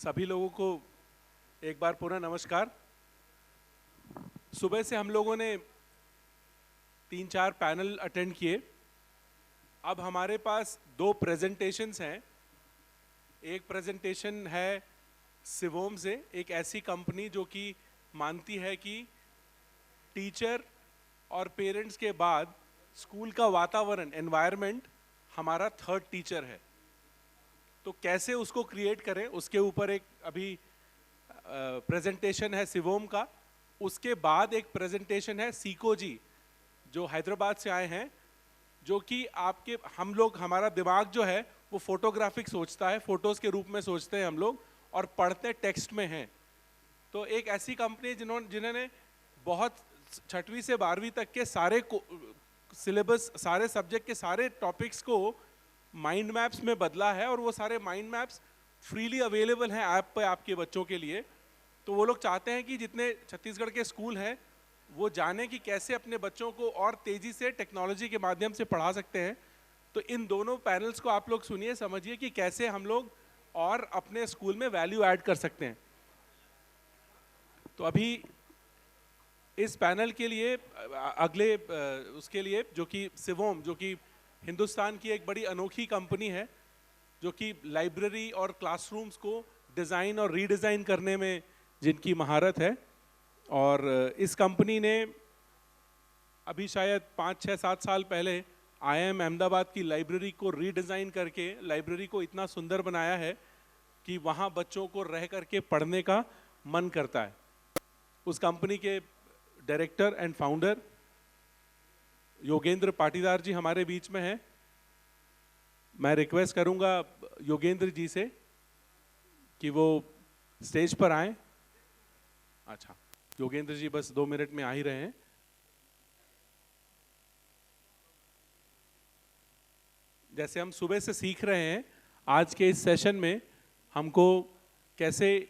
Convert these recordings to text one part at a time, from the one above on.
सभी लोगों को एक बार पुनः नमस्कार। सुबह से हम लोगों ने 3-4 पैनल अटेंड किए। अब हमारे पास 2 प्रेजेंटेशंस हैं। एक प्रेजेंटेशन है सिवोम से, एक ऐसी कंपनी जो कि मानती है कि टीचर और पेरेंट्स के बाद स्कूल का वातावरण, एनवायरनमेंट हमारा थर्ड टीचर है। तो कैसे उसको क्रिएट करें, उसके ऊपर एक अभी प्रेजेंटेशन है सिवोम का। उसके बाद एक प्रेजेंटेशन है सीको जी, जो हैदराबाद से आए हैं, जो कि हमारा दिमाग जो है वो फोटोग्राफिक सोचता है, फोटोज के रूप में सोचते हैं हम लोग, और पढ़ते टेक्स्ट में हैं। तो एक ऐसी कंपनी जिन्होंने बहुत 6वीं से 12वीं तक के सारे सिलेबस, सारे सब्जेक्ट के सारे टॉपिक्स को माइंड मैप्स में बदला है, और वो सारे माइंड मैप्स फ्रीली अवेलेबल हैं ऐप पे आपके बच्चों के लिए। तो वो लोग चाहते हैं कि जितने छत्तीसगढ़ के स्कूल हैं वो जाने कि कैसे अपने बच्चों को और तेजी से टेक्नोलॉजी के माध्यम से पढ़ा सकते हैं। तो इन दोनों पैनल्स को आप लोग सुनिए, समझिए कि कैसे हम लोग और अपने स्कूल में वैल्यू ऐड कर सकते हैं। तो अभी इस पैनल के लिए अगले उसके लिए, जो कि सिवोम, जो कि हिंदुस्तान की एक बड़ी अनोखी कंपनी है, जो कि लाइब्रेरी और क्लासरूम्स को डिज़ाइन और रीडिज़ाइन करने में जिनकी महारत है। और इस कंपनी ने अभी शायद 5-6-7 साल पहले IIM अहमदाबाद की लाइब्रेरी को रीडिज़ाइन करके लाइब्रेरी को इतना सुंदर बनाया है कि वहाँ बच्चों को रह करके पढ़ने का मन करता है। उस कंपनी के director and founder Yogendra Patidar ji हमारे बीच में हैं। मैं रिक्वेस्ट करूंगा योगेंद्र जी से कि वो स्टेज पर आएं। अच्छा, योगेंद्र जी बस 2 मिनट में आ ही रहे हैं। जैसे हम सुबह से सीख रहे हैं, आज के इस सेशन में हमको कैसे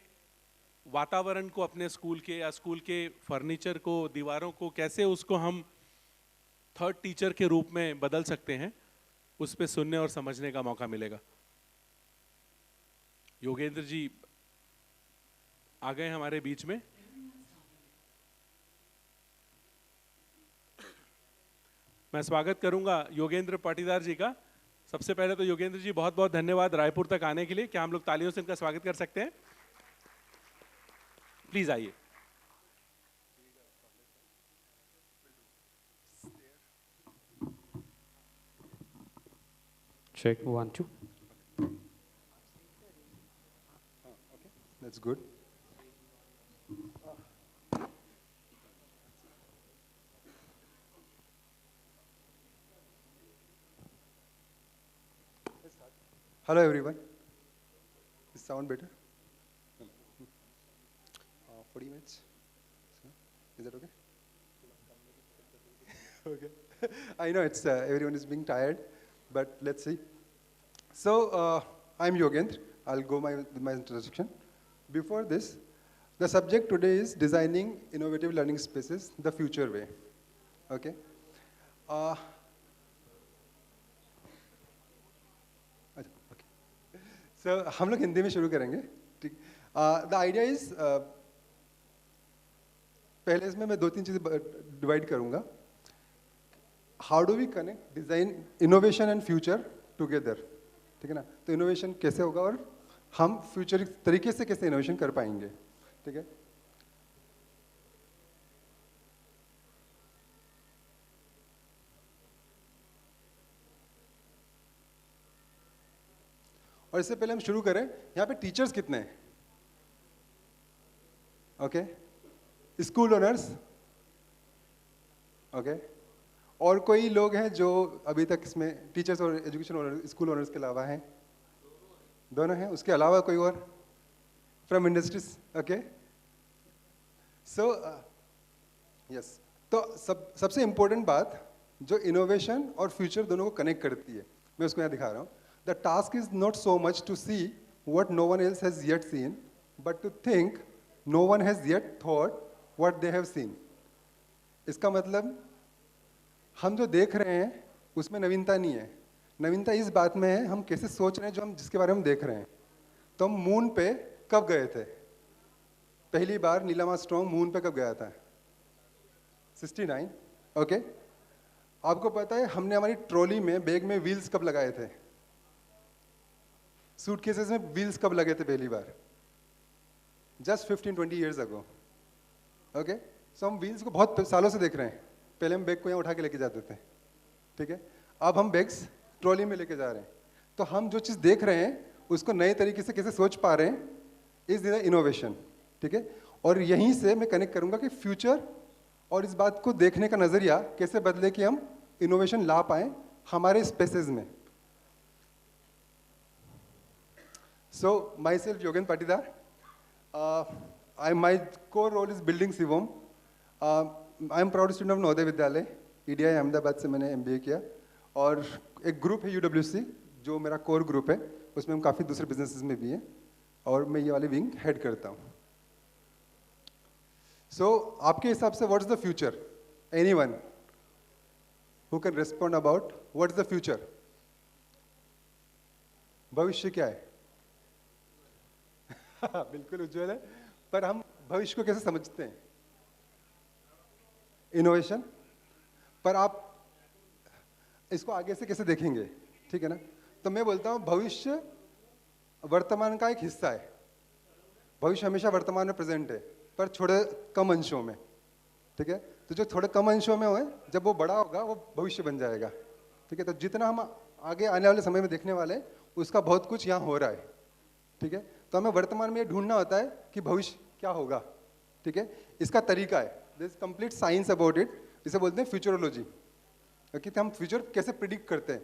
वातावरण को अपने स्कूल के या स्कूल के फर्नीचर को, दीवारों को, कैसे उसको हम थर्ड टीचर के रूप में बदल सकते हैं, उस पे सुनने और समझने का मौका मिलेगा। योगेंद्र जी आ गए हमारे बीच में। मैं स्वागत करूंगा योगेंद्र पाटीदार जी का। सबसे पहले तो योगेंद्र जी बहुत बहुत धन्यवाद रायपुर तक आने के लिए। क्या हम लोग तालियों से इनका स्वागत कर सकते हैं? प्लीज आइए। Check 1 2. Okay, that's good. Hello everyone. Is sound better? 40 minutes. Is that okay? Okay. I know it's everyone is being tired, but let's see. So I'm Yogendra. I'll go with my introduction. Before this, the subject today is designing innovative learning spaces the future way. Okay. So हम लोग हिंदी में शुरू करेंगे, ठीक? The idea is पहले इसमें मैं 2-3 चीजें डिवाइड करूंगा. How do we connect design, innovation and future together? ठीक है ना? तो इनोवेशन कैसे होगा और हम फ्यूचर तरीके से कैसे इनोवेशन कर पाएंगे, ठीक है? और इससे पहले हम शुरू करें, यहाँ पे टीचर्स कितने हैं? ओके, स्कूल ओनर्स, ओके, और कोई लोग हैं जो अभी तक इसमें टीचर्स और एजुकेशन ओनर, स्कूल ओनर्स के अलावा हैं? दोनों हैं। उसके अलावा कोई और from industries? Okay, so yes. तो सबसे इम्पोर्टेंट बात जो इनोवेशन और फ्यूचर दोनों को कनेक्ट करती है, मैं उसको यहाँ दिखा रहा हूँ. The task is not so much to see what no one else has yet seen, but to think no one has yet thought what they have seen. इसका मतलब हम जो देख रहे हैं उसमें नवीनता नहीं है. नवीनता इस बात में है हम कैसे सोच रहे हैं जो हम जिसके बारे में देख रहे हैं. तो हम मून पे कब गए थे? पहली बार नीलम आर्मस्ट्रॉन्ग मून पे कब गया था? 69, ओके। आपको पता है हमने हमारी ट्रॉली में, बैग में व्हील्स कब लगाए थे? सूटकेसेस में व्हील्स कब लगे थे पहली बार? Just 15-20 years ago, okay. So हम व्हील्स को बहुत सालों से देख रहे हैं। पहले हम बैग को यहाँ उठा के लेके जाते थे, ठीक है। अब हम बैग्स ट्रॉली में लेके जा रहे हैं। तो हम जो चीज़ देख रहे हैं उसको नए तरीके से कैसे सोच पा रहे हैं, इज द इनोवेशन, ठीक है। और यहीं से मैं कनेक्ट करूंगा कि फ्यूचर और इस बात को देखने का नज़रिया कैसे बदले कि हम इनोवेशन ला पाएं हमारे स्पेसेस में। So myself Yogendra Patidar, my core role is building Shivom. I am proud student of Navodaya Vidyalaya, EDI Ahmedabad से मैंने MBA किया। और एक ग्रुप है UWC जो मेरा कोर ग्रुप है, उसमें हम काफ़ी दूसरे बिजनेसेस में भी हैं और मैं ये वाली विंग हेड करता हूँ। सो आपके हिसाब से what is the future? Anyone who can respond about what is the future? भविष्य क्या है? बिल्कुल उज्जवल है, पर हम भविष्य को कैसे समझते हैं? इनोवेशन। पर आप इसको आगे से कैसे देखेंगे, ठीक है ना? तो मैं बोलता हूँ भविष्य वर्तमान का एक हिस्सा है। भविष्य हमेशा वर्तमान में प्रेजेंट है, पर थोड़े कम अंशों में, ठीक है। तो जो थोड़े कम अंशों में होए, जब वो बड़ा होगा वो भविष्य बन जाएगा, ठीक है। तो जितना हम आगे आने वाले समय में देखने वाले हैं उसका बहुत कुछ यहाँ हो रहा है, ठीक है। तो हमें वर्तमान में ये ढूंढना होता है कि भविष्य क्या होगा, ठीक है। इसका तरीका है, this is complete science about it, इसे बोलते हैं फ्यूचरोलॉजी, कि हम फ्यूचर कैसे प्रिडिक्ट करते हैं।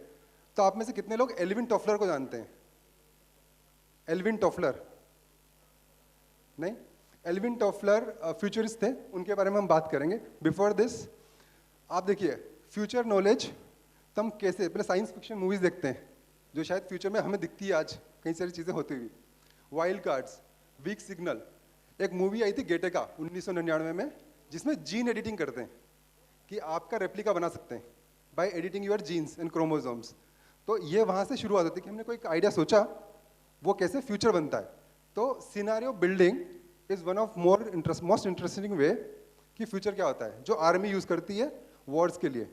तो आप में से कितने लोग एल्विन टॉफलर को जानते हैं? Alvin Toffler? नहीं? एल्विन टॉफलर फ्यूचरिस्ट थे, उनके बारे में हम बात करेंगे। बिफोर दिस आप देखिए फ्यूचर नॉलेज तो हम कैसे, पहले साइंस फिक्शन मूवीज देखते हैं जो शायद फ्यूचर में हमें दिखती है आज कई सारी चीज़ें होती हुई। वाइल्ड कार्ड्स, वीक सिग्नल, एक मूवी आई थी गेटेका 1999 में, जिसमें जीन एडिटिंग करते हैं कि आपका रेप्लिका बना सकते हैं by editing your genes and chromosomes. तो ये वहाँ से शुरुआत होती है कि हमने कोई आइडिया सोचा, वो कैसे फ्यूचर बनता है। तो scenario building is one of most interesting way कि फ्यूचर क्या होता है, जो आर्मी यूज करती है वॉर्स के लिए।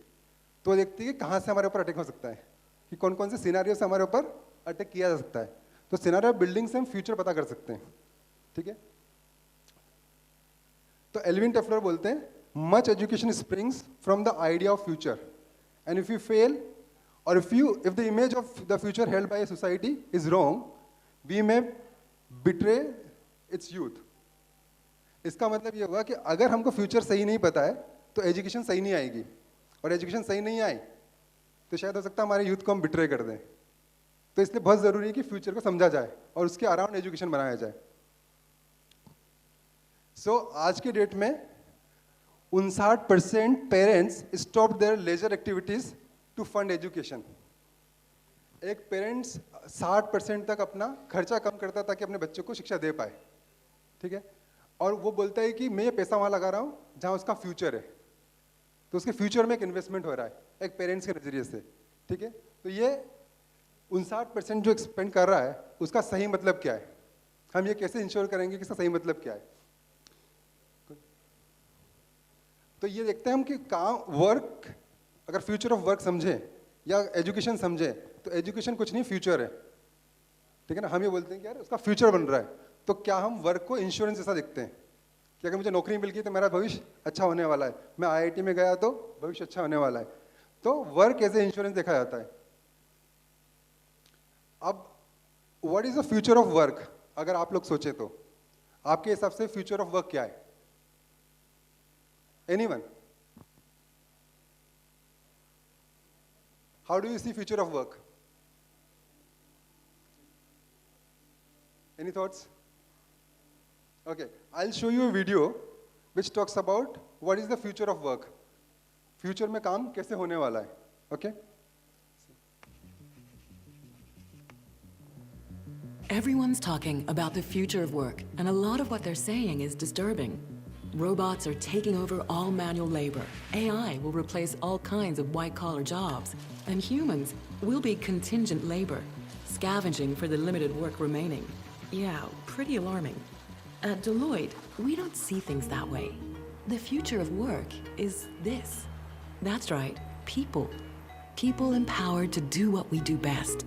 तो देखती है कि कहाँ से हमारे ऊपर अटैक हो सकता है, कि कौन कौन से सिनारियो से हमारे ऊपर अटैक किया जा सकता है। तो सिनारियो बिल्डिंग से हम फ्यूचर पता कर सकते हैं, ठीक है। तो एल्विन टफलर बोलते हैं much education springs from the idea of future and if you fail और if the image of the future held by society is wrong we may betray its youth. इसका मतलब ये होगा कि अगर हमको फ्यूचर सही नहीं पता है तो एजुकेशन सही नहीं आएगी, और एजुकेशन सही नहीं आई तो शायद हो सकता है हमारे यूथ को हम बिट्रे कर दें। तो इसलिए बहुत ज़रूरी है कि फ्यूचर को समझा जाए और उसके अराउंड एजुकेशन बनाया जाए। सो आज के डेट में 59% parents stop their leisure activities to fund education. एक पेरेंट्स 60% तक अपना खर्चा कम करता है ताकि अपने बच्चों को शिक्षा दे पाए, ठीक है। और वो बोलता है कि मैं ये पैसा वहाँ लगा रहा हूँ जहाँ उसका फ्यूचर है, तो उसके फ्यूचर में एक इन्वेस्टमेंट हो रहा है एक पेरेंट्स के नज़रिए से, ठीक है। तो ये 59% जो एक्सपेंड कर रहा है उसका सही मतलब क्या है, हम ये कैसे इंश्योर करेंगे कि इसका सही मतलब क्या है। तो ये देखते हैं हम कि काम वर्क, अगर फ्यूचर ऑफ वर्क समझे या एजुकेशन समझे तो एजुकेशन कुछ नहीं फ्यूचर है, ठीक है ना। हम ये बोलते हैं कि यार उसका फ्यूचर बन रहा है, तो क्या हम वर्क को इंश्योरेंस जैसा देखते हैं कि अगर मुझे नौकरी मिल गई तो मेरा भविष्य अच्छा होने वाला है, मैं IIT में गया तो भविष्य अच्छा होने वाला है। तो वर्क एज ए इंश्योरेंस देखा जाता है। अब what is the future of work, अगर आप लोग सोचे तो आपके हिसाब से फ्यूचर ऑफ वर्क क्या है? Anyone? How do you see future of work? Any thoughts? Okay, I'll show you a video which talks about what is the future of work. Future में काम कैसे होने वाला है, okay? Everyone's talking about the future of work, and a lot of what they're saying is disturbing. Robots are taking over all manual labor. AI will replace all kinds of white-collar jobs, and humans will be contingent labor, scavenging for the limited work remaining. Yeah, pretty alarming. At Deloitte, we don't see things that way. The future of work is this. That's right, people. People empowered to do what we do best.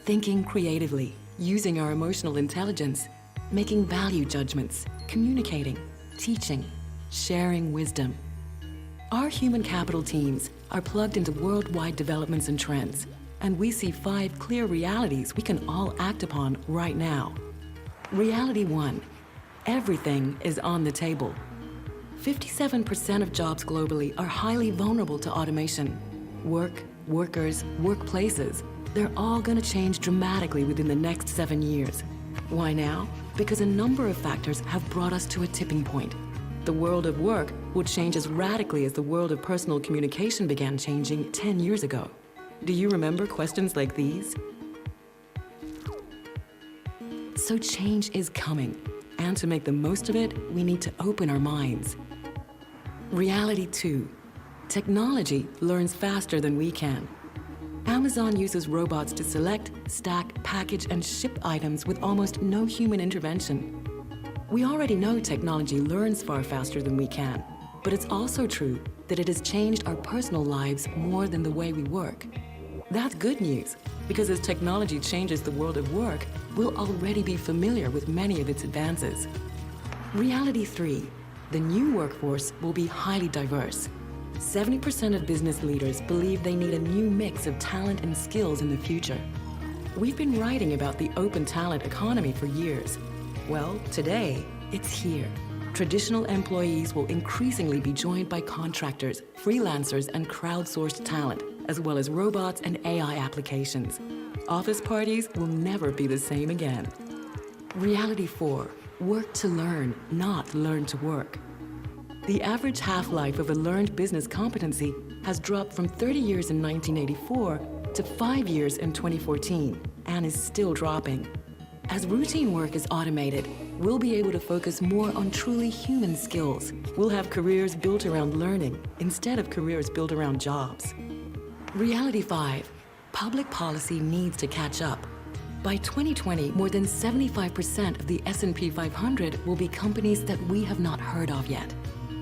Thinking creatively, using our emotional intelligence, making value judgments, communicating, teaching, sharing wisdom. Our human capital teams are plugged into worldwide developments and trends, and we see 5 clear realities we can all act upon right now. Reality 1, everything is on the table. 57% of jobs globally are highly vulnerable to automation. Work, workers, workplaces, they're all going to change dramatically within the next 7 years. Why now? Because a number of factors have brought us to a tipping point. The world of work will change as radically as the world of personal communication began changing 10 years ago. Do you remember questions like these? So change is coming, and to make the most of it, we need to open our minds. Reality 2. Technology learns faster than we can. Amazon uses robots to select, stack, package, and ship items with almost no human intervention. We already know technology learns far faster than we can, but it's also true that it has changed our personal lives more than the way we work. That's good news, because as technology changes the world of work, we'll already be familiar with many of its advances. Reality 3. The new workforce will be highly diverse. 70% of business leaders believe they need a new mix of talent and skills in the future. We've been writing about the open talent economy for years. Well, today, it's here. Traditional employees will increasingly be joined by contractors, freelancers, and crowdsourced talent, as well as robots and AI applications. Office parties will never be the same again. Reality 4. Work to learn, not learn to work. The average half-life of a learned business competency has dropped from 30 years in 1984 to 5 years in 2014, and is still dropping. As routine work is automated, we'll be able to focus more on truly human skills. We'll have careers built around learning instead of careers built around jobs. Reality 5. Public policy needs to catch up. By 2020, more than 75% of the S&P 500 will be companies that we have not heard of yet.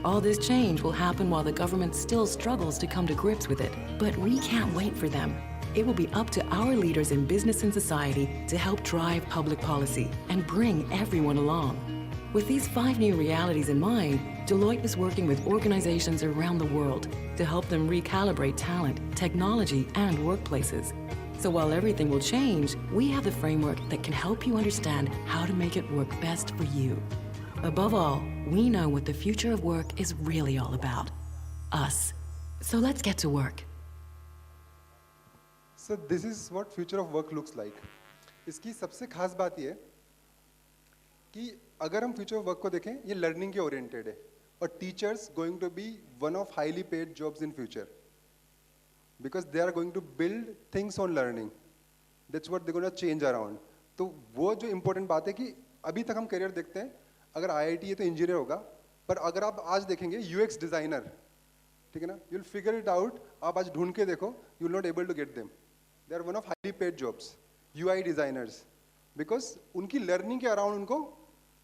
All this change will happen while the government still struggles to come to grips with it. But we can't wait for them. It will be up to our leaders in business and society to help drive public policy and bring everyone along. With these 5 new realities in mind, Deloitte is working with organizations around the world to help them recalibrate talent, technology, and workplaces. So while everything will change, we have the framework that can help you understand how to make it work best for you. Above all, we know what the future of work is really all about. Us. So let's get to work. So this is what future of work looks like. इसकी सबसे खास बात ये कि अगर हम future of work को देखें, ये learning के oriented है और teachers going to be one of highly paid jobs in future because they are going to build things on learning. That's what they're going to change around. तो वो जो important बात है कि अभी तक हम career देखते हैं, अगर IIT है तो इंजीनियर होगा, पर अगर आप आज देखेंगे UX डिजाइनर, ठीक है ना, you'll figure it out. आप आज ढूंढ के देखो, you'll not able to get them. They are one of highly paid jobs. UI designers, because उनकी learning के around उनको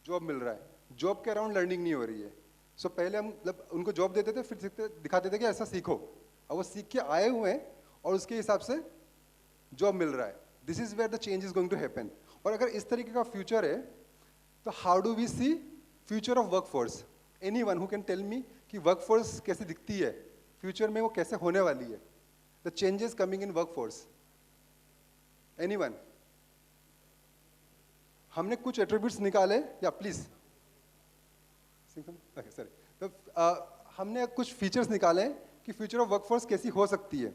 job मिल रहा है, job के around learning नहीं हो रही है. So पहले हम मतलब उनको job देते थे, फिर दिखाते थे कि ऐसा सीखो, अब वो सीख के आए हुए हैं और उसके हिसाब से job मिल रहा है. This is where the change is going to happen. और अगर इस तरीके का future है, तो how do we see future of workforce? Anyone who can tell me कि workforce कैसे दिखती है, future में वो कैसे होने वाली है? The changes coming in workforce. Anyone? हमने कुछ attributes निकाले, या please. Okay, sorry. तो हमने कुछ features निकाले कि future of workforce कैसी हो सकती है.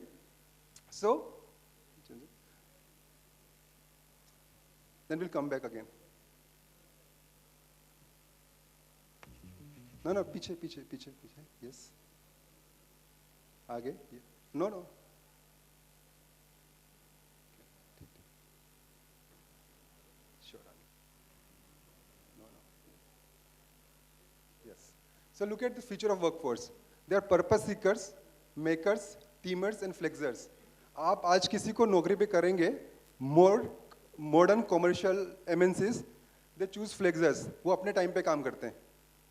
So, then we'll come back again. No, पीछे, yes. आगे, no. Sure. No. Yes. So look at the future of workforce. They are purpose seekers, makers, teamers, and flexers. आप आज किसी को नौकरी पे करेंगे, more modern commercial MNCs, they choose flexors, वो अपने टाइम पे काम करते हैं।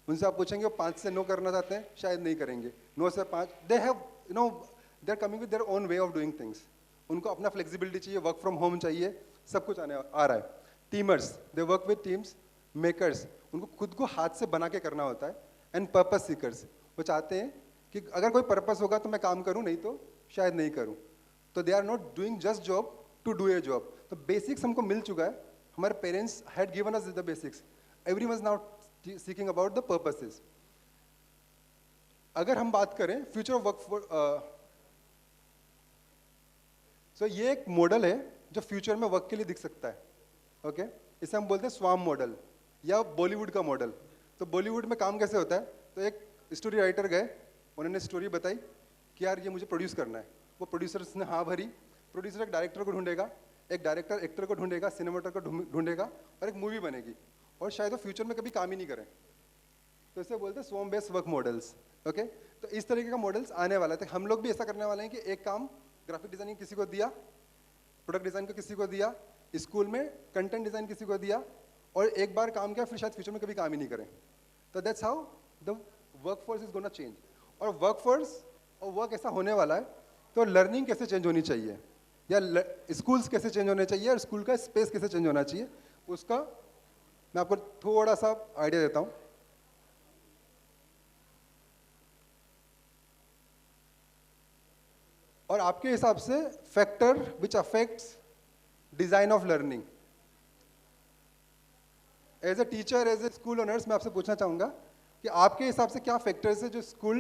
उनसे आप पूछेंगे वो 5 से 9 करना चाहते हैं, शायद नहीं करेंगे। 9 से 5 they have they are coming with their own way of doing things. उनको अपना फ्लेक्सिबिलिटी चाहिए, वर्क फ्रॉम होम चाहिए, सब कुछ आ रहा है। Teamers, they work with teams. Makers, उनको खुद को हाथ से बना के करना होता है। एंड पर्पस सीकर्स, वो चाहते हैं कि अगर कोई पर्पस होगा तो मैं काम करूं, नहीं तो शायद नहीं करूं। तो they are not doing just job to do a job. तो बेसिक्स हमको मिल चुका है, हमारे parents had given us the basics, everyone is now seeking about the purposes. अगर हम बात करें future of work for, so ये एक मॉडल है जो फ्यूचर में वर्क के लिए दिख सकता है। ओके, इसे हम बोलते हैं स्वार्म मॉडल या बॉलीवुड का मॉडल। तो बॉलीवुड में काम कैसे होता है, तो एक स्टोरी राइटर गए, उन्होंने स्टोरी बताई कि यार ये मुझे प्रोड्यूस करना है। वो प्रोड्यूसर्स ने हाँ भरी, प्रोड्यूसर एक डायरेक्टर को ढूंढेगा, एक डायरेक्टर एक्टर को ढूंढेगा, सिनेमाटोग्राफर को ढूंढेगा और एक मूवी बनेगी, और शायद वो फ्यूचर में कभी काम ही नहीं करें। तो इसे बोलते हैं swarm based work models. Okay, तो इस तरीके का मॉडल्स आने वाला है। तो हम लोग भी ऐसा करने वाले हैं कि एक काम ग्राफिक डिजाइनिंग किसी को दिया, प्रोडक्ट डिजाइन को किसी को दिया, स्कूल में कंटेंट डिजाइन किसी को दिया, और एक बार काम किया फिर शायद फ्यूचर में कभी काम ही नहीं करें। तो that's how the work force is gonna change. और वर्क फोर्स और वर्क ऐसा होने वाला है, तो लर्निंग कैसे चेंज होनी चाहिए, या स्कूल्स कैसे चेंज होने चाहिए, और स्कूल का स्पेस कैसे चेंज होना चाहिए, उसका मैं आपको थोड़ा सा आइडिया देता हूँ। और आपके हिसाब से factor which affects design of learning, as a teacher, as a school owners, मैं आपसे पूछना चाहूंगा कि आपके हिसाब से क्या फैक्टर्स है जो स्कूल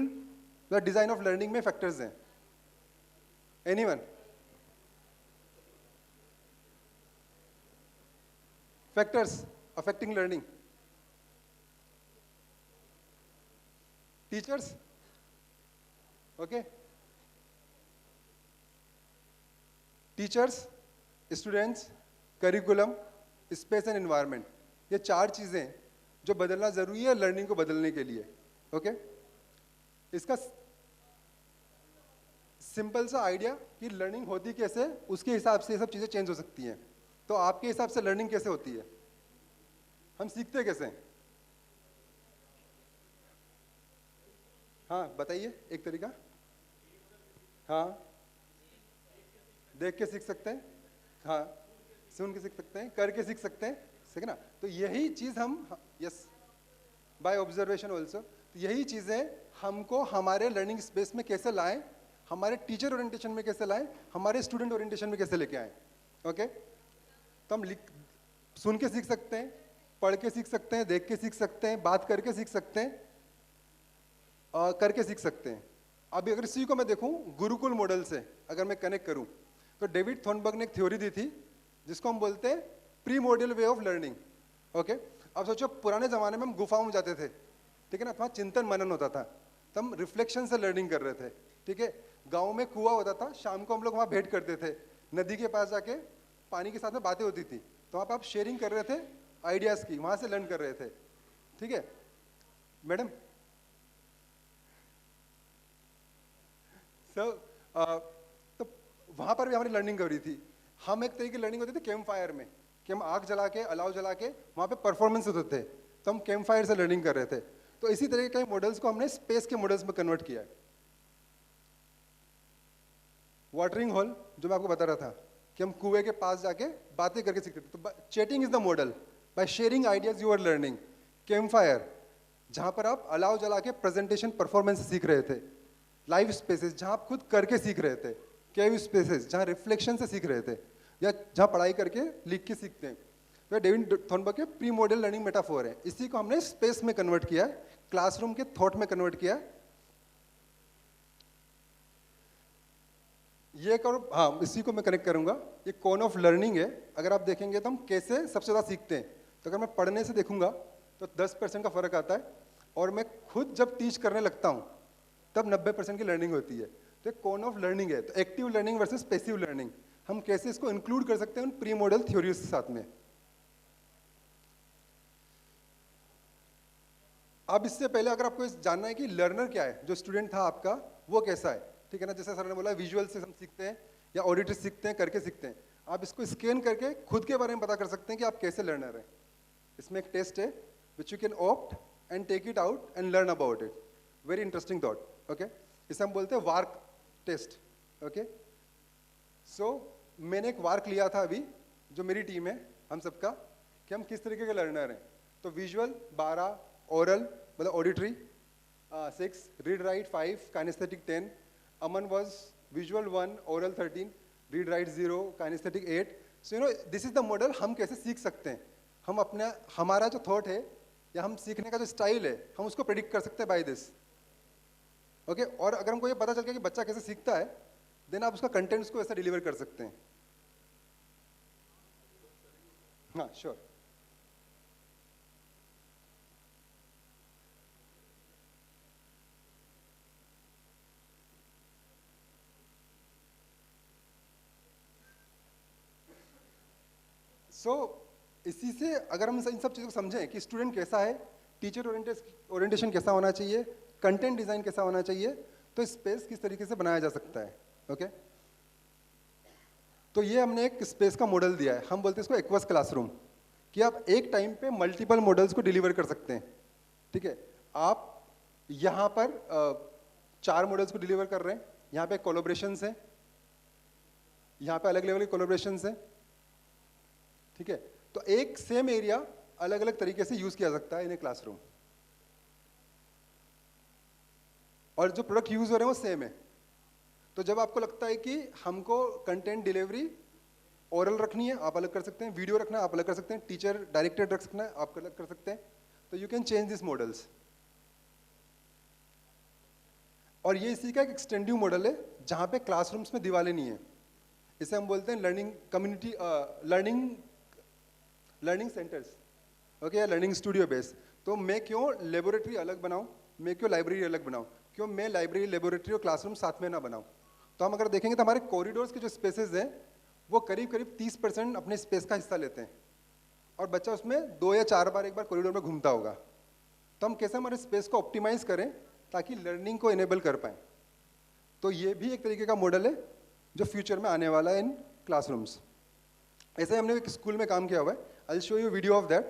या डिजाइन ऑफ लर्निंग में फैक्टर्स हैं? Anyone? Factors affecting learning? Teachers? Okay, teachers, students, curriculum, space and environment, ये 4 चीजें जो बदलना जरूरी है लर्निंग को बदलने के लिए। ओके, इसका सिंपल सा आइडिया कि लर्निंग होती कैसे, उसके हिसाब से ये सब चीजें चेंज हो सकती हैं। तो आपके हिसाब से लर्निंग कैसे होती है, हम सीखते कैसे हैं? हाँ बताइए एक तरीका। हाँ, देख के सीख सकते हैं, हाँ सुन के सीख सकते हैं, करके सीख सकते हैं, ठीक है ना। तो यही चीज हम, यस, बाय ऑब्जर्वेशन ऑल्सो, तो यही चीजें हमको हमारे लर्निंग स्पेस में कैसे लाएं, हमारे टीचर ओरिएंटेशन में कैसे लाएं, हमारे स्टूडेंट ओरिएंटेशन में कैसे लेके आएं। ओके, तो हम सुन के सीख सकते हैं, पढ़ के सीख सकते हैं, देख के सीख सकते हैं, बात करके सीख सकते हैं, करके सीख सकते हैं। अभी अगर इसी को मैं देखूं गुरुकुल मॉडल से अगर मैं कनेक्ट करूं, तो डेविड थॉर्नबर्ग ने एक थ्योरी दी थी जिसको हम बोलते हैं pre module way of learning. Okay, अब सोचो पुराने जमाने में हम गुफाओं में जाते थे, ठीक है ना, वहाँ चिंतन मनन होता था, तो हम रिफ्लेक्शन से लर्निंग कर रहे थे, ठीक है। गाँव में कुआं होता था, शाम को हम लोग वहाँ भेंट करते थे, नदी के पास जाके पानी के साथ में बातें होती थी, तो वहाँ पर आप शेयरिंग कर रहे थे आइडियाज़ की, वहाँ से लर्न कर रहे थे, ठीक है मैडम। तो वहाँ पर भी हमारी लर्निंग हो रही थी। हम एक तरीके की लर्निंग होती थी कैंप फायर में, कि हम आग जला के, अलाव जला के वहाँ पे परफॉर्मेंस होते थे, तो हम कैंप फायर से लर्निंग कर रहे थे। तो इसी तरह के मॉडल्स को हमने स्पेस के मॉडल्स में कन्वर्ट किया है। वाटरिंग होल जो मैं आपको बता रहा था कि हम कुएं के पास जाके बातें करके सीखते थे, तो chatting is the model, by sharing ideas you are learning. Campfire जहाँ पर आप अलाव जला के प्रेजेंटेशन परफॉर्मेंस सीख रहे थे। लाइव स्पेसेस जहाँ आप खुद करके सीख रहे थे। केव स्पेसेस जहाँ रिफ्लेक्शन से सीख रहे थे, या जहाँ पढ़ाई करके लिख के सीखते हैं। तो डेविड थॉर्नबर्ग के प्री मॉडल लर्निंग मेटाफोर है, इसी को हमने स्पेस में कन्वर्ट किया है, क्लासरूम के थॉट में कन्वर्ट किया है। ये करो, हाँ इसी को मैं कनेक्ट करूंगा। ये कॉन ऑफ लर्निंग है। अगर आप देखेंगे तो हम कैसे सबसे ज़्यादा सीखते हैं, तो अगर मैं पढ़ने से देखूंगा तो 10% का फर्क आता है, और मैं खुद जब टीच करने लगता हूँ तब 90% की लर्निंग होती है। तो एक कॉन ऑफ लर्निंग है। तो active learning versus passive learning, हम कैसे इसको इंक्लूड कर सकते हैं उन प्री मॉडल थ्योरीज के साथ में। अब इससे पहले अगर आपको जानना है कि लर्नर क्या है, जो स्टूडेंट था आपका वो कैसा है, ठीक है ना, जैसे सर ने बोला विजुअल से हम सीखते हैं या ऑडिटरी सीखते हैं, करके सीखते हैं। आप इसको स्कैन करके खुद के बारे में पता कर सकते हैं कि आप कैसे लर्नर हैं। इसमें एक टेस्ट है which you can opt and take it out and learn about it. Very interesting thought. Okay, इसे हम बोलते हैं वार्क टेस्ट. ओके, सो मैंने एक वार्क लिया था अभी, जो मेरी टीम है हम सबका, कि हम किस तरीके के लर्नर हैं. तो विजुअल 12, ओरल मतलब auditory 6, read write 5, kinesthetic 10. Aman was visual 1, oral 13, read write 0, kinesthetic 8. So you know this is the model. हम कैसे सीख सकते हैं, हम अपना हमारा जो थॉट है या हम सीखने का जो स्टाइल है हम उसको प्रेडिक्ट कर सकते हैं बाय दिस. ओके, और अगर हमको ये पता चल गया कि बच्चा कैसे सीखता है, देन आप उसका कंटेंट उसको ऐसा डिलीवर कर सकते हैं. हाँ, श्योर. सो इसी से अगर हम इन सब चीज़ों को समझें कि स्टूडेंट कैसा है, टीचर ओरिएंटेशन कैसा होना चाहिए, कंटेंट डिज़ाइन कैसा होना चाहिए, तो स्पेस किस तरीके से बनाया जा सकता है. ओके, तो ये हमने एक स्पेस का मॉडल दिया है. हम बोलते हैं इसको एक्वस क्लासरूम, कि आप एक टाइम पे मल्टीपल मॉडल्स को डिलीवर कर सकते हैं. ठीक है, आप यहाँ पर 4 मॉडल्स को डिलीवर कर रहे हैं. यहाँ पे कोलैबोरेशंस हैं, यहाँ पे अलग लेवल के कोलैबोरेशंस हैं. ठीक है, तो एक सेम एरिया अलग अलग तरीके से यूज किया सकता है इन ए क्लासरूम, और जो प्रोडक्ट यूज हो रहे हैं वो सेम है. तो जब आपको लगता है कि हमको कंटेंट डिलीवरी ओरल रखनी है, आप अलग कर सकते हैं. वीडियो रखना है, आप अलग कर सकते हैं. टीचर डायरेक्टेड रख सकना है, आप अलग कर सकते हैं. तो you can change this models. और ये इसी का एक एक्सटेंडिव मॉडल है जहाँ पे क्लासरूम्स में दीवारें नहीं है. इसे हम बोलते हैं learning community, learning centres. Okay, या लर्निंग स्टूडियो बेस. तो मैं क्यों लेबोरेटरी अलग बनाऊं, मैं क्यों लाइब्रेरी अलग बनाऊं, क्यों मैं लाइब्रेरी, लेबोरेटरी और क्लासरूम साथ में ना बनाऊं. तो हम अगर देखेंगे तो हमारे कॉरिडोर्स के जो स्पेसेस हैं वो करीब करीब 30% अपने स्पेस का हिस्सा लेते हैं, और बच्चा उसमें 2 या 4 बार एक बार कॉरिडोर में घूमता होगा. तो हम कैसे हमारे स्पेस को ऑप्टिमाइज करें ताकि लर्निंग को इनेबल कर पाएं. तो ये भी एक तरीके का मॉडल है जो फ्यूचर में आने वाला है इन क्लासरूम्स. ऐसे हमने एक स्कूल में काम किया हुआ है. I will show you video of that.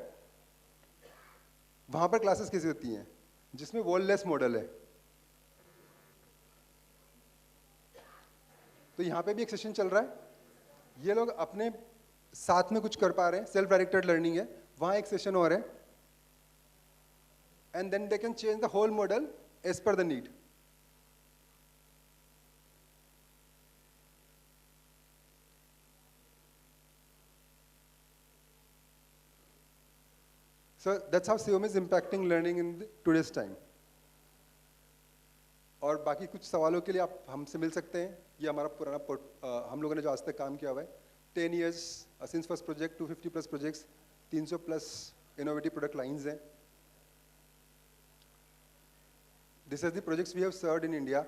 वहां पर क्लासेस कैसी होती हैं जिसमें वॉललेस मॉडल है. तो यहाँ पे भी एक सेशन चल रहा है. ये लोग अपने साथ में कुछ कर पा रहे हैं, सेल्फ डायरेक्टेड लर्निंग है. वहाँ एक सेशन और है, and then they can change the whole model as per the need. So that's how COM is impacting learning in today's time. और बाकी कुछ सवालों के लिए आप हमसे मिल सकते हैं. ये हमारा पुराना हम लोगों ने जो आज तक काम किया हुआ है, 10 years since first project, 250 plus projects, 300 plus innovative product lines हैं. This is the projects we have served in India.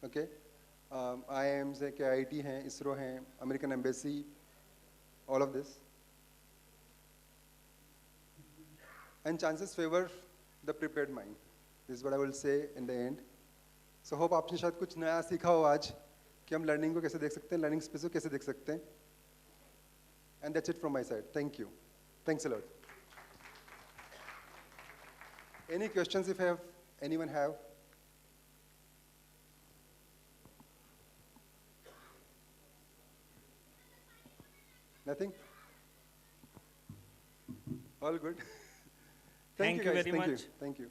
Okay, IIMs है, KIT हैं, ISRO हैं, American Embassy, all of this. And chances favor the prepared mind. This is what I will say in the end. So hope आपने शायद कुछ नया सीखा हो आज कि हम लर्निंग को कैसे देख सकते हैं, लर्निंग स्पेस को कैसे देख सकते हैं. And that's it from my side. Thank you. Thanks a lot. Any questions if anyone have? Nothing? All good. Thank you guys. very Thank much. you. Thank you.